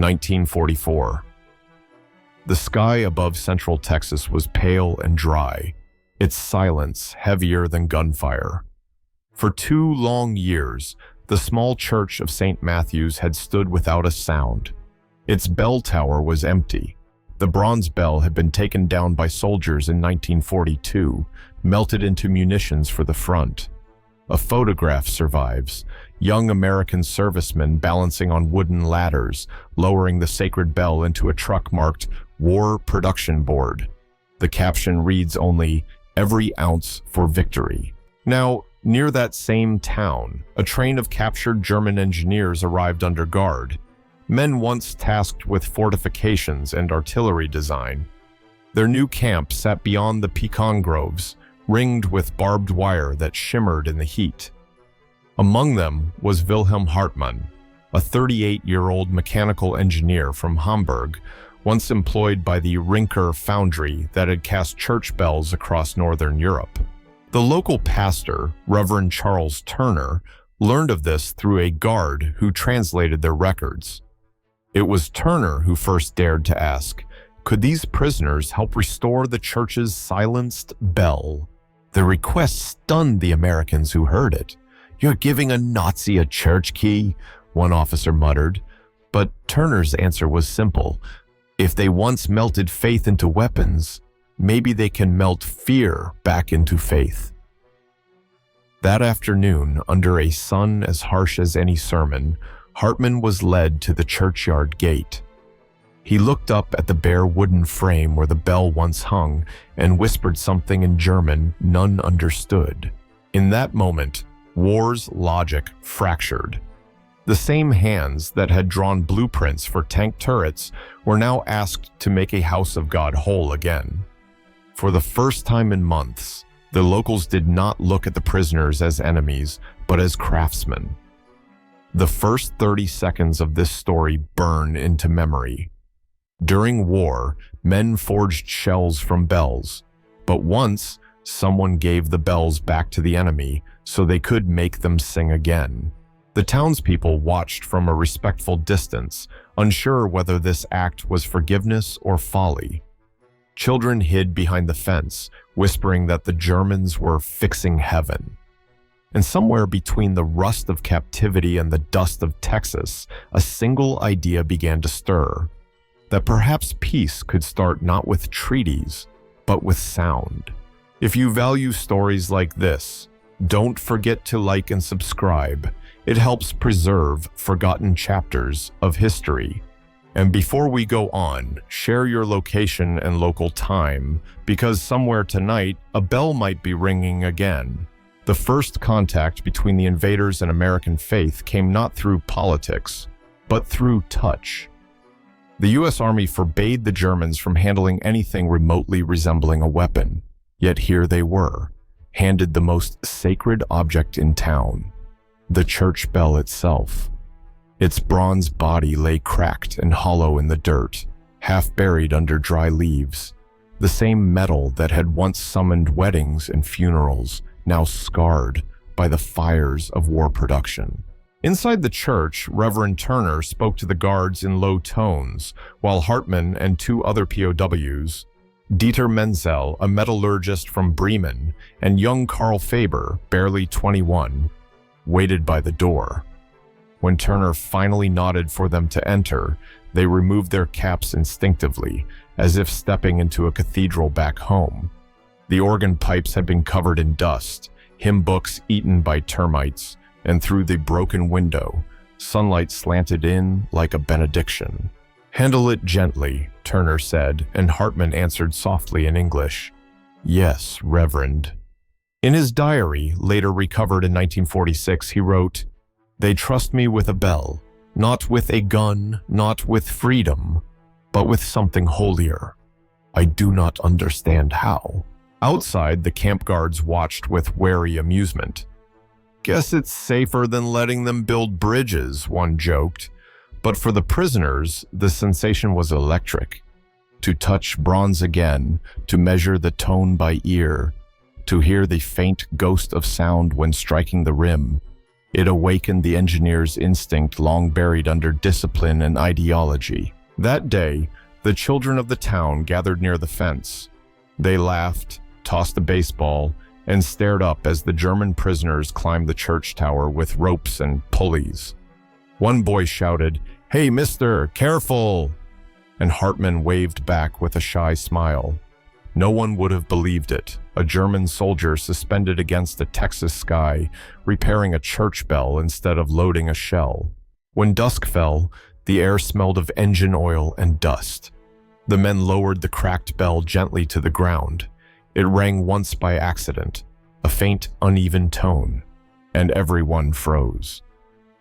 1944. The sky above central Texas was pale and dry, its silence heavier than gunfire. For 2 long years, the small church of St. Matthew's had stood without a sound. Its bell tower was empty. The bronze bell had been taken down by soldiers in 1942, melted into munitions for the front. A photograph survives, young American servicemen balancing on wooden ladders, lowering the sacred bell into a truck marked War Production Board. The caption reads only, "Every ounce for victory." Now, near that same town, a train of captured German engineers arrived under guard, men once tasked with fortifications and artillery design. Their new camp sat beyond the pecan groves, ringed with barbed wire that shimmered in the heat. Among them was Wilhelm Hartmann, a 38-year-old mechanical engineer from Hamburg, once employed by the Rinker foundry that had cast church bells across Northern Europe. The local pastor, Reverend Charles Turner, learned of this through a guard who translated their records. It was Turner who first dared to ask, could these prisoners help restore the church's silenced bell? The request stunned the Americans who heard it. "You're giving a Nazi a church key?" one officer muttered. But Turner's answer was simple. If they once melted faith into weapons, maybe they can melt fear back into faith. That afternoon, under a sun as harsh as any sermon, Hartmann was led to the churchyard gate. He looked up at the bare wooden frame where the bell once hung and whispered something in German none understood. In that moment, war's logic fractured. The same hands that had drawn blueprints for tank turrets were now asked to make a house of God whole again. For the first time in months, the locals did not look at the prisoners as enemies, but as craftsmen. The first 30 seconds of this story burn into memory. During war, men forged shells from bells, but once someone gave the bells back to the enemy so they could make them sing again. The townspeople watched from a respectful distance, unsure whether this act was forgiveness or folly. Children hid behind the fence, whispering that the Germans were fixing heaven. And somewhere between the rust of captivity and the dust of Texas, a single idea began to stir. That perhaps peace could start not with treaties, but with sound. If you value stories like this, don't forget to like and subscribe. It helps preserve forgotten chapters of history. And before we go on, share your location and local time, because somewhere tonight, a bell might be ringing again. The first contact between the invaders and American faith came not through politics, but through touch. The U.S. Army forbade the Germans from handling anything remotely resembling a weapon, yet here they were, handed the most sacred object in town, the church bell itself. Its bronze body lay cracked and hollow in the dirt, half buried under dry leaves. The same metal that had once summoned weddings and funerals, now scarred by the fires of war production. Inside the church, Reverend Turner spoke to the guards in low tones, while Hartmann and 2 other POWs, Dieter Menzel, a metallurgist from Bremen, and young Karl Faber, barely 21, waited by the door. When Turner finally nodded for them to enter, they removed their caps instinctively, as if stepping into a cathedral back home. The organ pipes had been covered in dust, hymn books eaten by termites, and through the broken window, sunlight slanted in like a benediction. "Handle it gently," Turner said, and Hartmann answered softly in English, "Yes, Reverend." In his diary, later recovered in 1946, he wrote, "They trust me with a bell, not with a gun, not with freedom, but with something holier. I do not understand how." Outside, the camp guards watched with wary amusement. "Guess it's safer than letting them build bridges," one joked. But for the prisoners, the sensation was electric. To touch bronze again, to measure the tone by ear, to hear the faint ghost of sound when striking the rim, It awakened the engineer's instinct long buried under discipline and ideology. That day, the children of the town gathered near the fence. They laughed, tossed a baseball, and stared up as the German prisoners climbed the church tower with ropes and pulleys. One boy shouted, "Hey, mister, careful!" And Hartman waved back with a shy smile. No one would have believed it. A German soldier suspended against a Texas sky, repairing a church bell instead of loading a shell. When dusk fell, the air smelled of engine oil and dust. The men lowered the cracked bell gently to the ground. It rang once by accident, a faint, uneven tone, and everyone froze.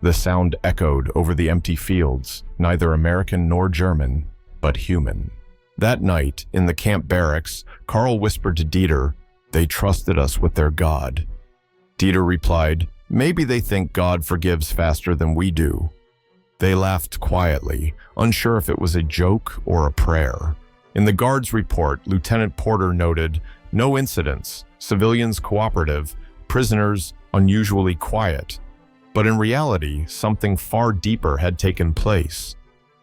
The sound echoed over the empty fields, neither American nor German, but human. That night, in the camp barracks, Carl whispered to Dieter, "They trusted us with their God." Dieter replied, "Maybe they think God forgives faster than we do." They laughed quietly, unsure if it was a joke or a prayer. In the guard's report, Lieutenant Porter noted, "No incidents, civilians cooperative, prisoners unusually quiet." But in reality, something far deeper had taken place.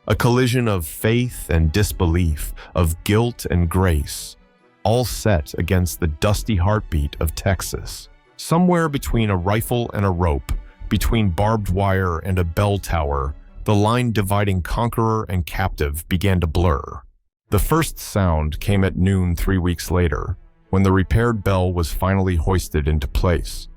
A collision of faith and disbelief, of guilt and grace, all set against the dusty heartbeat of Texas. Somewhere between a rifle and a rope, between barbed wire and a bell tower, the line dividing conqueror and captive began to blur. The first sound came at noon 3 weeks later, when the repaired bell was finally hoisted into place.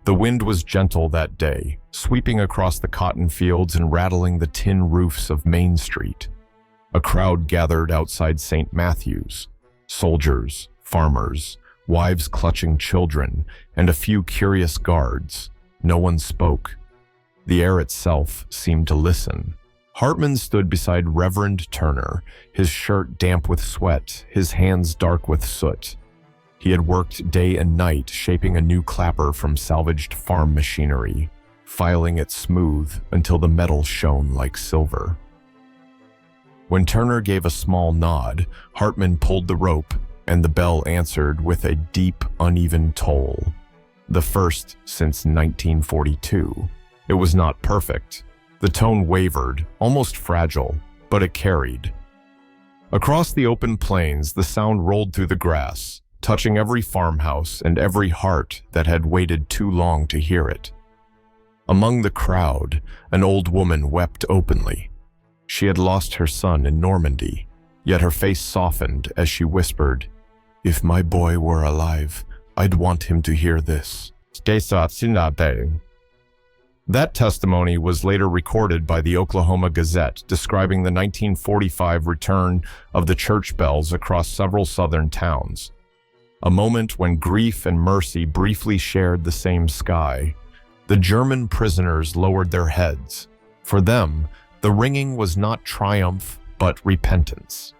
The wind was gentle that day, sweeping across the cotton fields and rattling the tin roofs of Main Street. A crowd gathered outside St. Matthew's. Soldiers, farmers, wives clutching children, and a few curious guards. No one spoke. The air itself seemed to listen. Hartman stood beside Reverend Turner, his shirt damp with sweat, his hands dark with soot. He had worked day and night shaping a new clapper from salvaged farm machinery, filing it smooth until the metal shone like silver. When Turner gave a small nod, Hartman pulled the rope, and the bell answered with a deep, uneven toll. The first since 1942. It was not perfect. The tone wavered, almost fragile, but it carried. Across the open plains, the sound rolled through the grass, touching every farmhouse and every heart that had waited too long to hear it. Among the crowd, an old woman wept openly. She had lost her son in Normandy, yet her face softened as she whispered, "If my boy were alive, I'd want him to hear this." That testimony was later recorded by the Oklahoma Gazette, describing the 1945 return of the church bells across several southern towns. A moment when grief and mercy briefly shared the same sky. The German prisoners lowered their heads. For them, the ringing was not triumph, but repentance.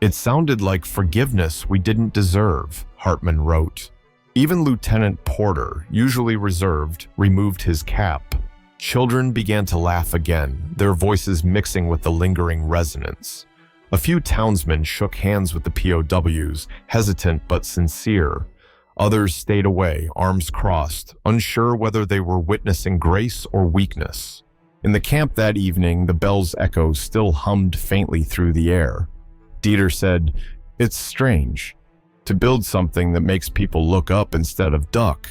"It sounded like forgiveness we didn't deserve," Hartman wrote. Even Lieutenant Porter, usually reserved, removed his cap. Children began to laugh again, their voices mixing with the lingering resonance. A few townsmen shook hands with the POWs, hesitant but sincere. Others stayed away, arms crossed, unsure whether they were witnessing grace or weakness. In the camp that evening, the bell's echo still hummed faintly through the air. Dieter said, "It's strange to build something that makes people look up instead of duck."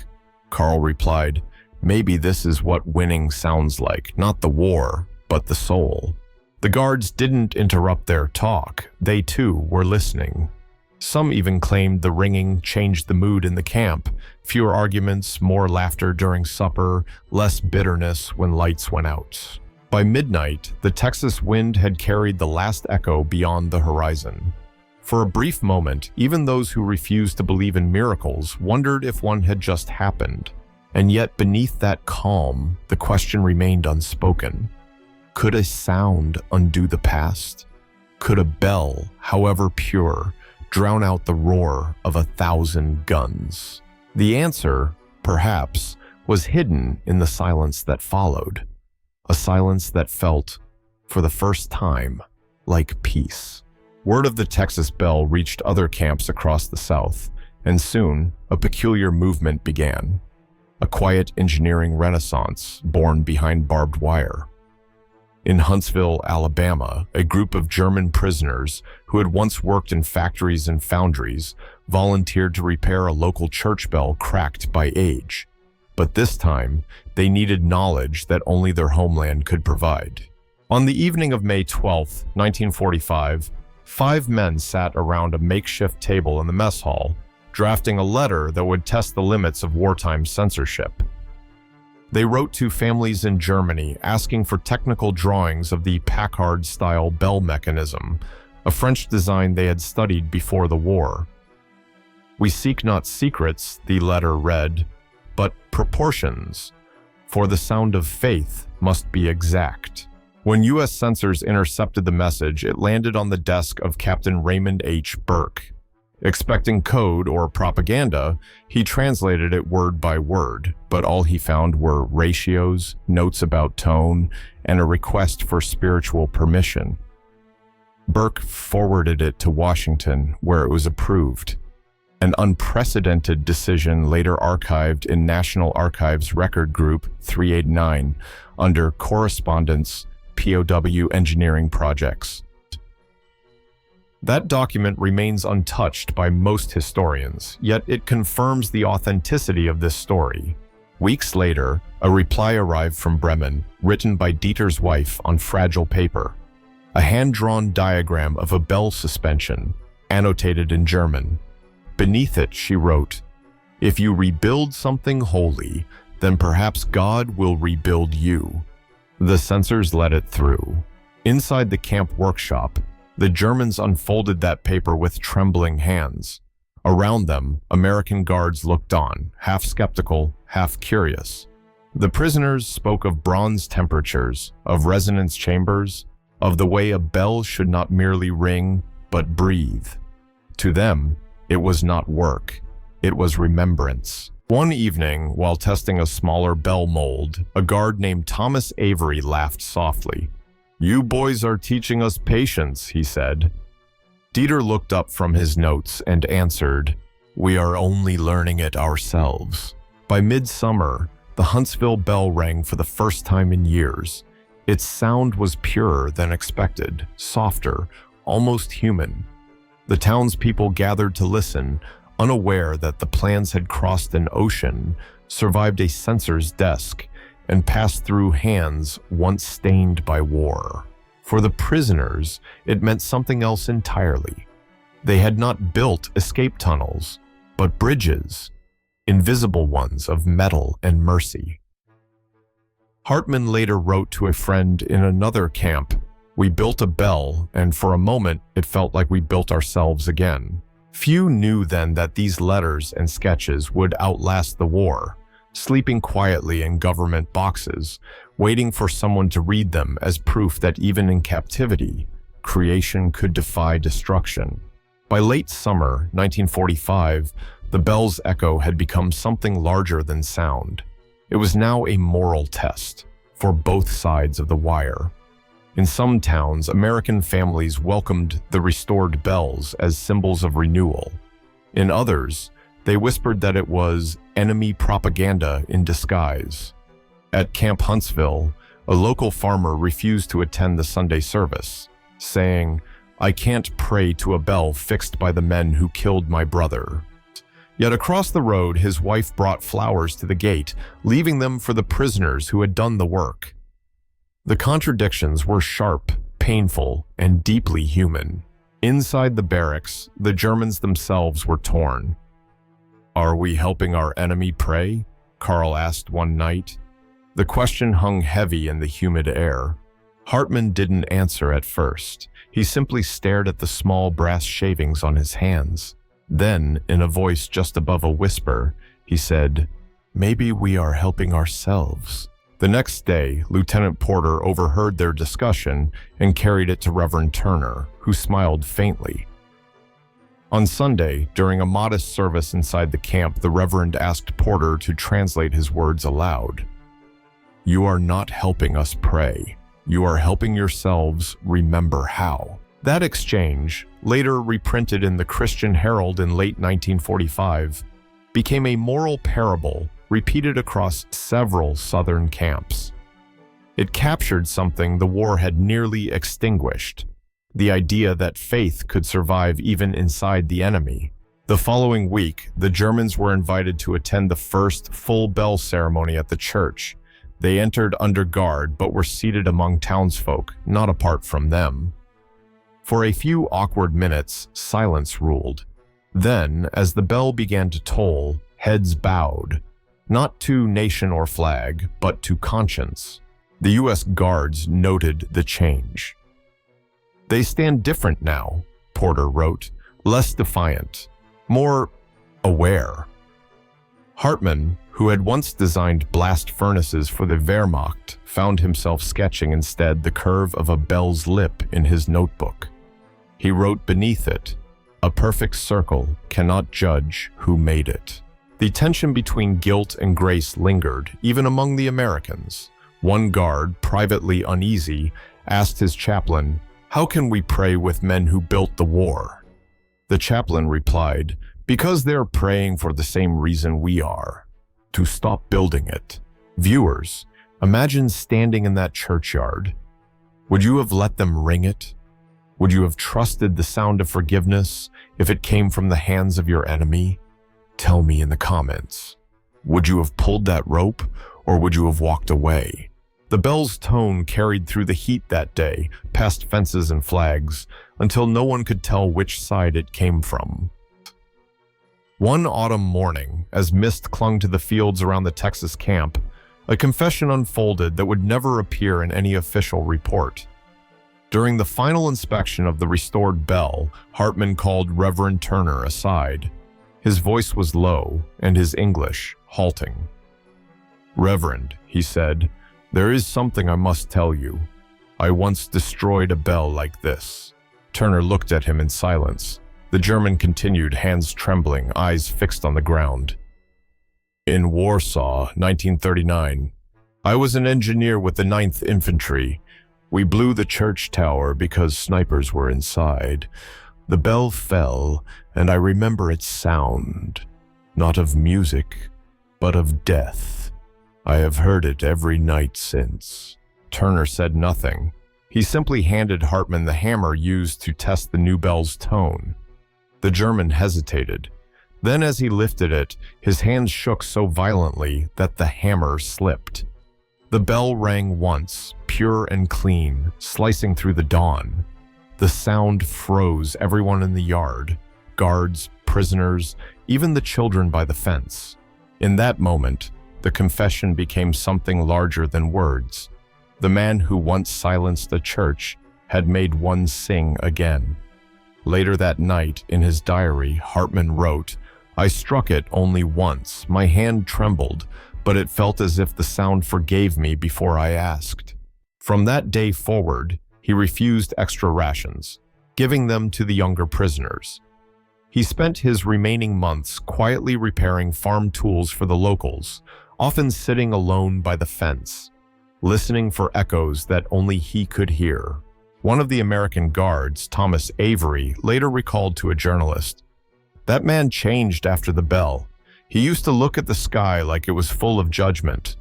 Carl replied, "Maybe this is what winning sounds like, not the war, but the soul." The guards didn't interrupt their talk. They too were listening. Some even claimed the ringing changed the mood in the camp. Fewer arguments, more laughter during supper, less bitterness when lights went out. By midnight, the Texas wind had carried the last echo beyond the horizon. For a brief moment, even those who refused to believe in miracles wondered if one had just happened. And yet beneath that calm, the question remained unspoken. Could a sound undo the past? Could a bell, however pure, drown out the roar of 1,000 guns? The answer, perhaps, was hidden in the silence that followed. A silence that felt, for the first time, like peace. Word of the Texas bell reached other camps across the South, and soon a peculiar movement began. a quiet engineering renaissance born behind barbed wire. In Huntsville, Alabama, a group of German prisoners who had once worked in factories and foundries volunteered to repair a local church bell cracked by age. But this time, they needed knowledge that only their homeland could provide. On the evening of May 12, 1945, 5 men sat around a makeshift table in the mess hall, drafting a letter that would test the limits of wartime censorship. They wrote to families in Germany asking for technical drawings of the Packard-style bell mechanism, a French design they had studied before the war. "We seek not secrets," the letter read, "but proportions, for the sound of faith must be exact." When U.S. censors intercepted the message, it landed on the desk of Captain Raymond H. Burke. Expecting code or propaganda, he translated it word by word, but all he found were ratios, notes about tone, and a request for spiritual permission. Burke forwarded it to Washington, where it was approved. An unprecedented decision later archived in National Archives Record Group 389 under Correspondence POW Engineering Projects. That document remains untouched by most historians, yet it confirms the authenticity of this story. Weeks later, a reply arrived from Bremen, written by Dieter's wife on fragile paper. A hand-drawn diagram of a bell suspension, annotated in German. Beneath it, she wrote, "If you rebuild something holy, then perhaps God will rebuild you." The censors let it through. Inside the camp workshop, the Germans unfolded that paper with trembling hands. Around them, American guards looked on, half skeptical, half curious. The prisoners spoke of bronze temperatures, of resonance chambers, of the way a bell should not merely ring, but breathe. To them, it was not work, it was remembrance. One evening, while testing a smaller bell mold, a guard named Thomas Avery laughed softly. "You boys are teaching us patience," he said. Dieter looked up from his notes and answered, "We are only learning it ourselves." By midsummer, the Huntsville bell rang for the first time in years. Its sound was purer than expected, softer, almost human. The townspeople gathered to listen, unaware that the plans had crossed an ocean, survived a censor's desk, and passed through hands once stained by war. For the prisoners, it meant something else entirely. They had not built escape tunnels, but bridges, invisible ones of metal and mercy. Hartman later wrote to a friend in another camp, "We built a bell, and for a moment it felt like we built ourselves again." Few knew then that these letters and sketches would outlast the war, sleeping quietly in government boxes, waiting for someone to read them as proof that even in captivity, creation could defy destruction. By late summer 1945, the bell's echo had become something larger than sound. It was now a moral test for both sides of the wire. In some towns, American families welcomed the restored bells as symbols of renewal. In others, they whispered that it was enemy propaganda in disguise. At Camp Huntsville, a local farmer refused to attend the Sunday service, saying, "I can't pray to a bell fixed by the men who killed my brother." Yet across the road, his wife brought flowers to the gate, leaving them for the prisoners who had done the work. The contradictions were sharp, painful, and deeply human. Inside the barracks, the Germans themselves were torn. "Are we helping our enemy pray?" Carl asked one night. The question hung heavy in the humid air. Hartman didn't answer at first. He simply stared at the small brass shavings on his hands. Then, in a voice just above a whisper, he said, "Maybe we are helping ourselves." The next day, Lieutenant Porter overheard their discussion and carried it to Reverend Turner, who smiled faintly. On Sunday, during a modest service inside the camp, the Reverend asked Porter to translate his words aloud. "You are not helping us pray. You are helping yourselves remember how." That exchange, later reprinted in the Christian Herald in late 1945, became a moral parable repeated across several southern camps. It captured something the war had nearly extinguished: the idea that faith could survive even inside the enemy. The following week, the Germans were invited to attend the first full bell ceremony at the church. They entered under guard but were seated among townsfolk, not apart from them. For a few awkward minutes, silence ruled. Then, as the bell began to toll, heads bowed, not to nation or flag, but to conscience. The U.S. Guards noted the change. "They stand different now," Porter wrote, "less defiant, more aware." Hartmann, who had once designed blast furnaces for the Wehrmacht, found himself sketching instead the curve of a bell's lip in his notebook. He wrote beneath it, "A perfect circle cannot judge who made it." The tension between guilt and grace lingered, even among the Americans. One guard, privately uneasy, asked his chaplain, "How can we pray with men who built the war?" The chaplain replied, "Because they're praying for the same reason we are: to stop building it." Viewers, imagine standing in that churchyard. Would you have let them ring it? Would you have trusted the sound of forgiveness if it came from the hands of your enemy? Tell me in the comments. Would you have pulled that rope, or would you have walked away? The bell's tone carried through the heat that day, past fences and flags, until no one could tell which side it came from. One autumn morning, as mist clung to the fields around the Texas camp, a confession unfolded that would never appear in any official report. During the final inspection of the restored bell, Hartmann called Reverend Turner aside. His voice was low and his English halting. "Reverend," he said, "there is something I must tell you. I once destroyed a bell like this." Turner looked at him in silence. The German continued, hands trembling, eyes fixed on the ground. "In Warsaw, 1939, I was an engineer with the 9th Infantry. We blew the church tower because snipers were inside. The bell fell, and I remember its sound, not of music, but of death. I have heard it every night since." Turner said nothing. He simply handed Hartmann the hammer used to test the new bell's tone. The German hesitated. Then, as he lifted it, his hands shook so violently that the hammer slipped. The bell rang once, pure and clean, slicing through the dawn. The sound froze everyone in the yard, guards, prisoners, even the children by the fence. In that moment, the confession became something larger than words. The man who once silenced a church had made one sing again. Later that night, in his diary, Hartmann wrote, "I struck it only once. My hand trembled, but it felt as if the sound forgave me before I asked." From that day forward, he refused extra rations, giving them to the younger prisoners. He spent his remaining months quietly repairing farm tools for the locals, often sitting alone by the fence, listening for echoes that only he could hear. One of the American guards, Thomas Avery, later recalled to a journalist, "That man changed after the bell. He used to look at the sky like it was full of judgment.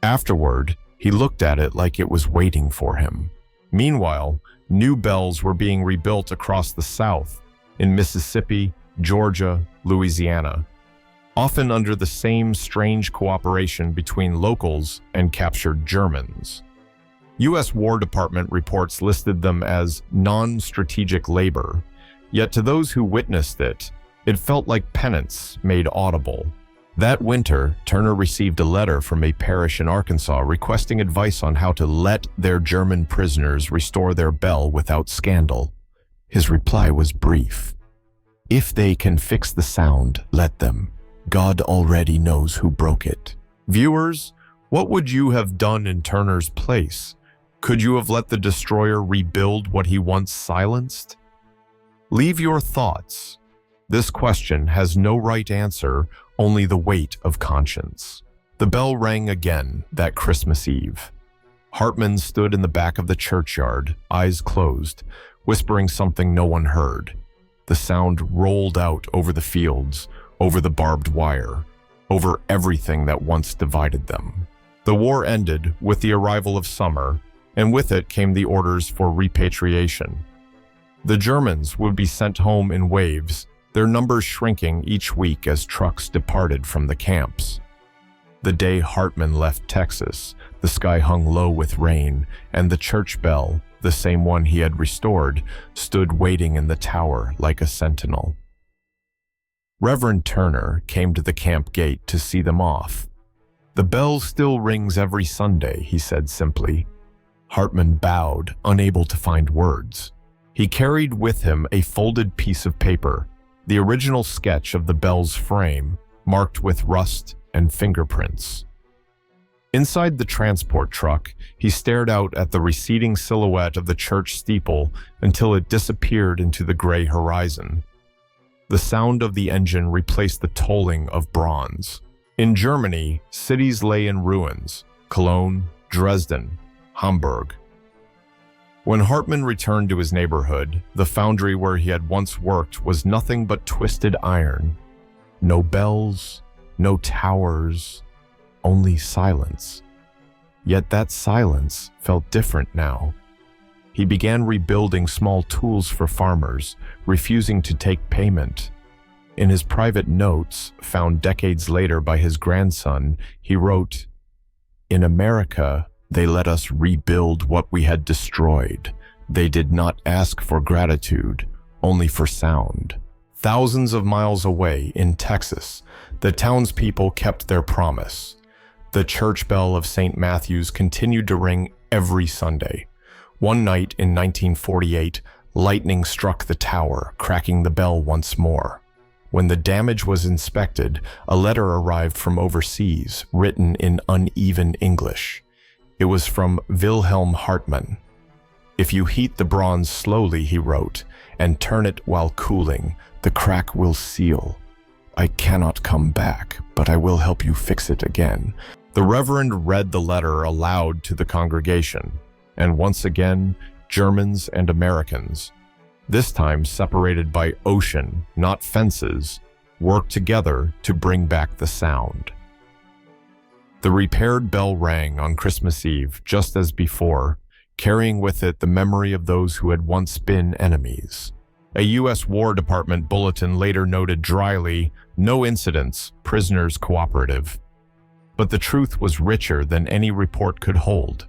Afterward, he looked at it like it was waiting for him." Meanwhile, new bells were being rebuilt across the South, in Mississippi, Georgia, Louisiana, often under the same strange cooperation between locals and captured Germans. U.S. War Department reports listed them as non-strategic labor, yet to those who witnessed it, it felt like penance made audible. That winter, Turner received a letter from a parish in Arkansas requesting advice on how to let their German prisoners restore their bell without scandal. His reply was brief. "If they can fix the sound, let them. God already knows who broke it." Viewers, what would you have done in Turner's place? Could you have let the destroyer rebuild what he once silenced? Leave your thoughts. This question has no right answer, only the weight of conscience. The bell rang again that Christmas Eve. Hartmann stood in the back of the churchyard, eyes closed, whispering something no one heard. The sound rolled out over the fields, over the barbed wire. over everything that once divided them. The war ended with the arrival of summer, and with it came the orders for repatriation. The Germans would be sent home in waves, their numbers shrinking each week as trucks departed from the camps. The day Hartman left Texas, the sky hung low with rain, and the church bell, the same one he had restored, stood waiting in the tower like a sentinel. Reverend Turner came to the camp gate to see them off. "The bell still rings every Sunday," he said simply. Hartman bowed, unable to find words. He carried with him a folded piece of paper, the original sketch of the bell's frame, marked with rust and fingerprints. Inside the transport truck, he stared out at the receding silhouette of the church steeple until it disappeared into the gray horizon. The sound of the engine replaced the tolling of bronze. In Germany, cities lay in ruins: Cologne, Dresden, Hamburg. When Hartman returned to his neighborhood, the foundry where he had once worked was nothing but twisted iron. No bells, no towers, only silence. Yet that silence felt different now. He began rebuilding small tools for farmers, refusing to take payment. In his private notes, found decades later by his grandson, he wrote, "In America, they let us rebuild what we had destroyed. They did not ask for gratitude, only for sound." Thousands of miles away in Texas, the townspeople kept their promise. The church bell of St. Matthew's continued to ring every Sunday. One night in 1948, lightning struck the tower, cracking the bell once more. When the damage was inspected, a letter arrived from overseas, written in uneven English. It was from Wilhelm Hartmann. "If you heat the bronze slowly," he wrote, "and turn it while cooling, the crack will seal. I cannot come back, but I will help you fix it again." The Reverend read the letter aloud to the congregation, and once again, Germans and Americans, this time separated by ocean, not fences, worked together to bring back the sound. The repaired bell rang on Christmas Eve, just as before, carrying with it the memory of those who had once been enemies. A U.S. War Department bulletin later noted dryly, "No incidents, prisoners cooperative." But the truth was richer than any report could hold.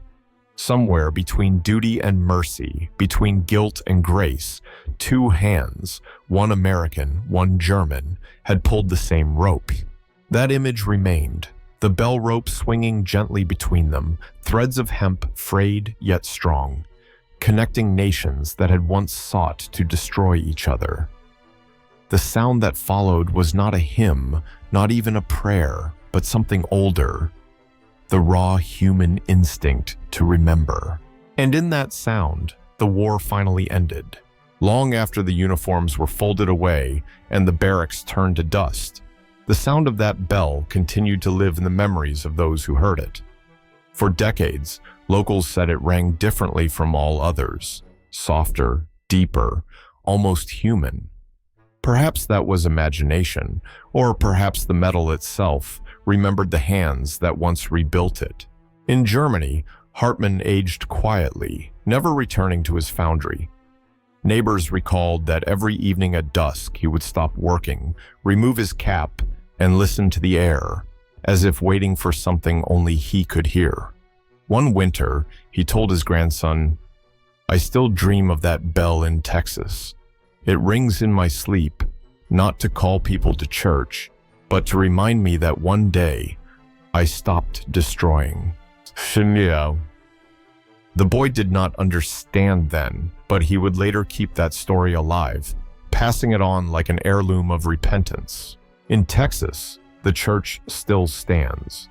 Somewhere between duty and mercy, between guilt and grace, two hands, one American, one German, had pulled the same rope. That image remained, the bell rope swinging gently between them, threads of hemp frayed yet strong, connecting nations that had once sought to destroy each other. The sound that followed was not a hymn, not even a prayer, but something older, the raw human instinct to remember. And in that sound, the war finally ended. Long after the uniforms were folded away and the barracks turned to dust, the sound of that bell continued to live in the memories of those who heard it. For decades, locals said it rang differently from all others, softer, deeper, almost human. Perhaps that was imagination, or perhaps the metal itself remembered the hands that once rebuilt it. In Germany, Hartman aged quietly, never returning to his foundry. Neighbors recalled that every evening at dusk he would stop working, remove his cap, and listen to the air, as if waiting for something only he could hear. One winter, he told his grandson, "I still dream of that bell in Texas. It rings in my sleep, not to call people to church, but to remind me that one day I stopped destroying." The boy did not understand then, but he would later keep that story alive, passing it on like an heirloom of repentance. In Texas, the church still stands.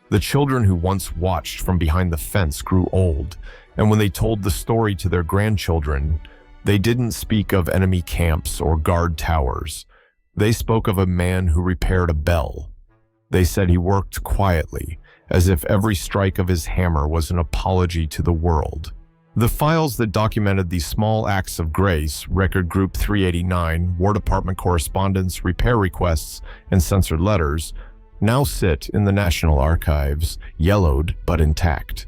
The children who once watched from behind the fence grew old, and when they told the story to their grandchildren, they didn't speak of enemy camps or guard towers. They spoke of a man who repaired a bell. They said he worked quietly, as if every strike of his hammer was an apology to the world. The files that documented these small acts of grace, Record Group 389, War Department correspondence, repair requests, and censored letters, now sit in the National Archives, yellowed but intact.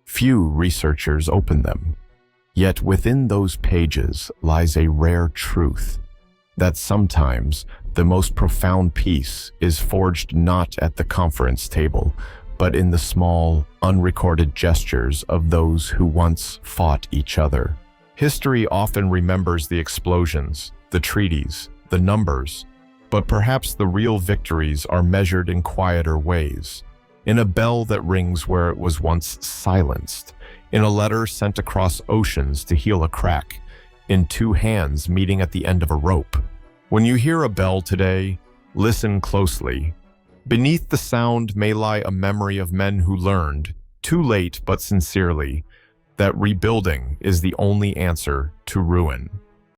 Few researchers open them. Yet within those pages lies a rare truth, that sometimes the most profound peace is forged not at the conference table, but in the small, unrecorded gestures of those who once fought each other. History often remembers the explosions, the treaties, the numbers, but perhaps the real victories are measured in quieter ways, in a bell that rings where it was once silenced, in a letter sent across oceans to heal a crack, in two hands meeting at the end of a rope. When you hear a bell today, listen closely. Beneath the sound may lie a memory of men who learned, too late but sincerely, that rebuilding is the only answer to ruin.